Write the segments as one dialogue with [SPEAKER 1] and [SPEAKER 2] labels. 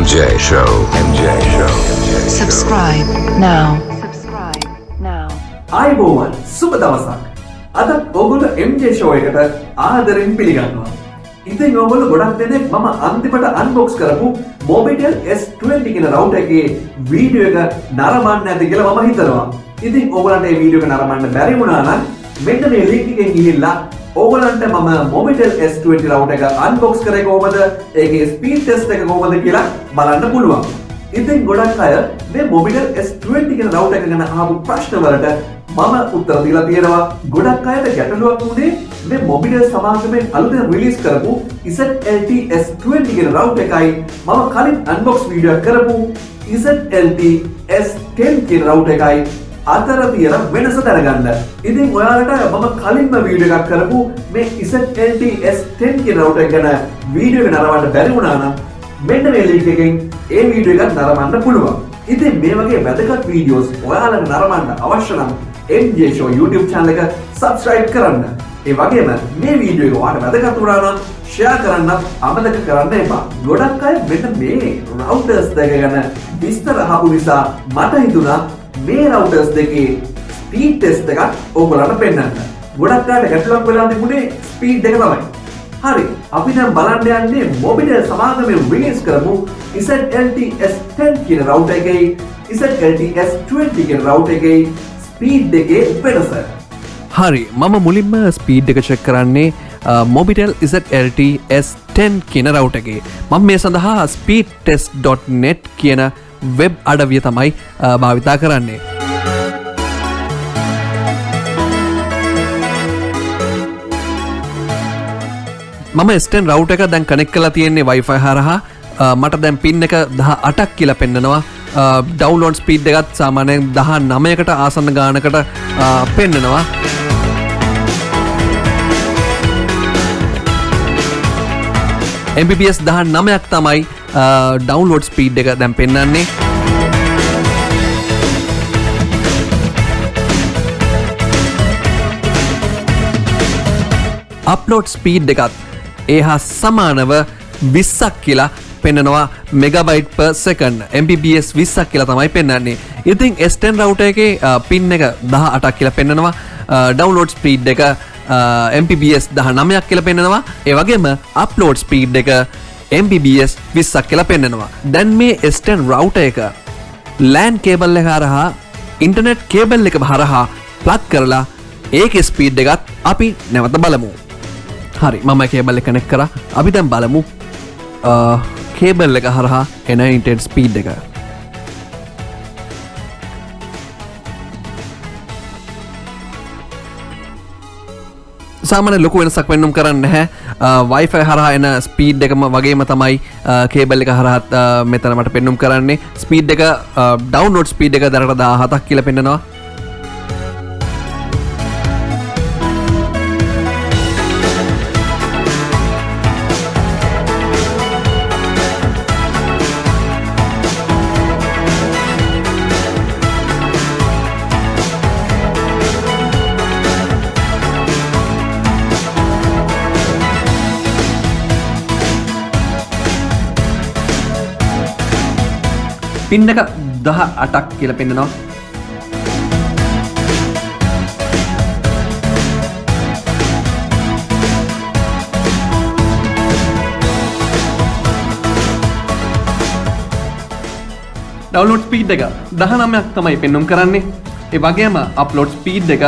[SPEAKER 1] MJ Show. MJ Show.
[SPEAKER 2] Subscribe now.
[SPEAKER 3] ආයුබෝවන් සුබ දවසක්. අද ඔයගොල්ලෝ MJ show එකට ආදරෙන් පිළිගන්නවා. ඉතින් ඔයගොල්ලෝ ගොඩක් දෙනෙක් මම අන්තිමට unbox කරපු Mobitel S20 කියන router එකේ වීඩියෝ එක නරඹන්න නැති කියලා මම හිතනවා. ඉතින් ඔයගොල්ලන්ට මේ වීඩියෝ එක නරඹන්න බැරි වුණා නම් මෙන්න මේ link එකෙන් ගිහිල්ලා ඔයගොල්ලන්ට මම Mobitel S20 router එක unbox කරේ කොහොමද, ඒකේ speed test එක කොහොමද කියලා බලන්න පුළුවන්. ඉතින් ගොඩක් අය මේ Mobitel S20 කියන router එක ගැන අහපු ප්‍රශ්න වලට මම උත්තර දීලා තියෙනවා. ගොඩක් අයට ගැටලුවක් වුණේ මේ Mobitel සමාගමෙන් අලුතෙන් රිලීස් කරපු ZLT S20 කියන router එකයි මම කලින් unbox වීඩියෝ එකක් කරපු ZLT S10 කියන router එකයි අතර තියෙන වෙනස දැනගන්න. ඉතින් ඔයාලට මම කලින්ම වීඩියෝ එකක් කරපු මේ ZLT S10 කියන router එක ගැන වීඩියෝ එක නරඹන්න බැරි වුණා නම් මෙන්න මේ link එකෙන් ඒ වීඩියෝ එක නරඹන්න පුළුවන්. ඉතින් මේ වගේ වැදගත් වීඩියෝස් ඔයාලට නරඹන්න අවශ්‍ය නම් MJ Show YouTube channel එක subscribe කරන්න. ඒ වගේම මේ වීඩියෝ එක ඔයාලට වැදගත් වුණා නම් share කරන්න අමතක කරන්න එපා. ගොඩක් අය මෙන්න මේ routers දෙක ගැන විස්තර අහපු නිසා මට හිතුණා මේ routers දෙකේ speed test එකක් ඔයගොල්ලන්ට පෙන්නන්න. ගොඩක් අයට ගැටලුවක් වෙලා තිබුණේ speed එක තමයි. හරි, අපි දැන් බලන්න යන්නේ Mobitel සමාගමෙන් රිලීස් කරපු ZLT S10 කියන router එකේ ZLT S20 කියන router එකේ ස්පීඩ් එකේ වෙනස.
[SPEAKER 4] හරි, මම මුලින්ම ස්පීඩ් එක චෙක් කරන්නේ Mobitel ZLT S10 කියන router එකේ. මම මේ සඳහා speedtest.net කියන වෙබ් අඩවිය තමයි භාවිතා කරන්නේ. මම S10 router එක දැන් කනෙක්ට් කරලා තියෙන්නේ Wifi හරහා. මට දැන් පින් එක 18ක් කියලා පෙන්නනවා. ඩවුන්ලෝඩ් ස්පීඩ් එකත් සාමාන්‍යයෙන් 19කට ආසන්න ගානකට පෙන්නනවා. Mbps 19ක් තමයි ඩවුන්ලෝඩ් ස්පීඩ් එක දැන් පෙන්නන්නේ. අප්ලෝඩ් ස්පීඩ් එකත් ඒ හා සමානව 20ක් කියලා පෙන්නනවා මෙගාබයිට් per second. Mbps 20ක් කියලා තමයි පෙන්නන්නේ. ඉතින් S10 router එකේ පින් එක 18ක් කියලා පෙන්නනවා. ඩවුන්ලෝඩ් ස්පීඩ් එක Mbps 19ක් කියලා පෙන්නනවා. ඒ වගේම අප්ලෝඩ් ස්පීඩ් එක Mbps 20ක් කියලා පෙන්නනවා. දැන් මේ S10 router එක LAN කේබල් එක හරහා ඉන්ටර්නෙට් කේබල් එක හරහා ප්ලග් කරලා ඒකේ ස්පීඩ් එකත් අපි නැවත බලමු. හරි, මම කේබල් එක කනෙක්ට් කරා. අපි දැන් බලමු කේබල් එක හරහා එන ඉන්ටර්නෙට් ස්පීඩ් එක. සාමාන්‍ය ලොකු වෙනසක් වෙන්නුම් කරන්නේ නැහැ. Wi-Fi හරහා එන ස්පීඩ් එකම වගේම තමයි කේබල් එක හරහාත් මෙතන මට පෙන්නුම් කරන්නේ. ස්පීඩ් එක ඩවුන්ලෝඩ් ස්පීඩ් එක දරට 17ක් කියලා පෙන්නනවා. පින් එක 18ක් කියලා පෙන්නනවා. ඩවුන්ලෝඩ් ස්පීඩ් එක 19ක් තමයි පෙන්නුම් කරන්නේ. ඒ වගේම අප්ලෝඩ් ස්පීඩ් එක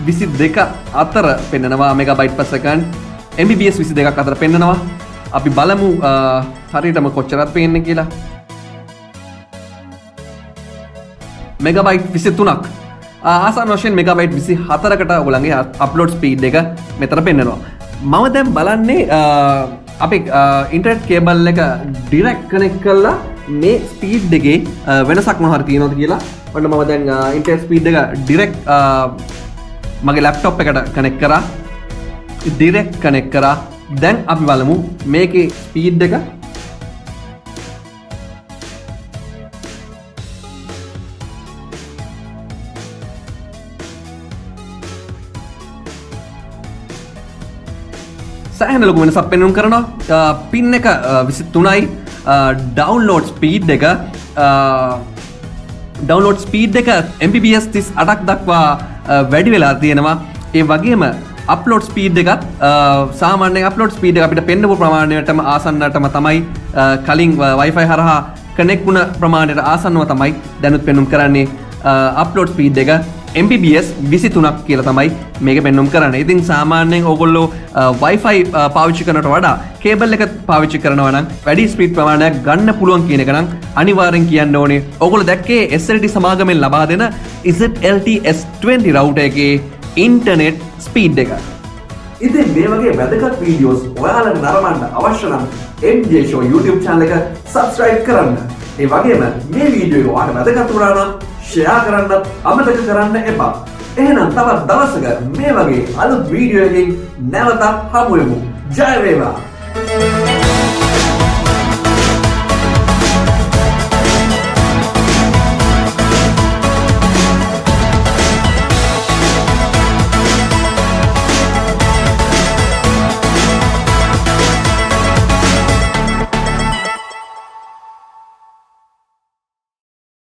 [SPEAKER 4] 22 අතර පෙන්නනවා මෙගාබයිට් per second. Mbps 22ක් අතර පෙන්නනවා. අපි බලමු හරියටම කොච්චරක් පේන්නේ කියලා. මෙගාබයිට් 23ක් ආසන්න වශයෙන් මෙගාබයිට් 24කට ඔයගොල්ලන්ගේ අප්ලෝඩ් ස්පීඩ් එක මෙතන පෙන්නනවා. මම දැන් බලන්නේ අපි ඉන්ටර්නෙට් කේබල් එක ඩිරෙක්ට් කනෙක්ට් කරලා මේ ස්පීඩ් එකේ වෙනසක් මොනවාරි තියෙනවද කියලා. ඔන්න මම දැන් ඉන්ටර්නෙට් ස්පීඩ් එක ඩිරෙක්ට් මගේ ලැප්ටොප් එකට කනෙක්ට් කරා. ඩිරෙක්ට් කනෙක්ට් කරා. දැන් අපි බලමු මේකේ ස්පීඩ් එක. සෑහෙන ලොකු වෙනසක් පෙන්වන්න කරනවා. පින් එක 23යි ඩවන්ලෝඩ් ස්පීඩ් එක ඩවන්ලෝඩ් ස්පීඩ් එක MPBS 38ක් දක්වා වැඩි වෙලා තියෙනවා. ඒ වගේම අප්ලෝඩ් ස්පීඩ් එකත් සාමාන්‍යයෙන් අප්ලෝඩ් ස්පීඩ් එක අපිට පෙන්නපු ප්‍රමාණයටම ආසන්නටම තමයි කලින් Wi-Fi හරහා කනෙක්ට් වුණ ප්‍රමාණයට ආසන්නව තමයි දැනුත් පෙන්නුම් කරන්නේ. අප්ලෝඩ් ස්පීඩ් එක MPBS 23ක් කියලා තමයි මේක පෙන්නුම් කරන්නේ. ඉතින් සාමාන්‍යයෙන් ඕගොල්ලෝ Wi-Fi පාවිච්චි කරනවට වඩා කේබල් එක පාවිච්චි කරනවා නම් වැඩි ස්පීඩ් ප්‍රමාණයක් ගන්න පුළුවන් කියන එක නම් අනිවාර්යෙන් කියන්න ඕනේ. ඕගොල්ලෝ දැක්කේ SLT සමාගමෙන් ලබා දෙන ZLT S20 රවුටර් එකේ ඉන්ටර්නෙට් ස්පීඩ් එක.
[SPEAKER 3] ඉතින් මේ වගේ වැදගත් වීඩියෝස් ඔයාලට නරඹන්න අවශ්‍ය නම් MJ Show YouTube channel එක subscribe කරන්න. ඒ වගේම මේ වීඩියෝ එක ඔයාලට වැදගත් වුණා නම් share කරන්නත් අමතක කරන්න එපා. එහෙනම් තවත් දවසක මේ වගේ අලුත් වීඩියෝ එකකින් නැවත හමු වෙමු. ජය වේවා.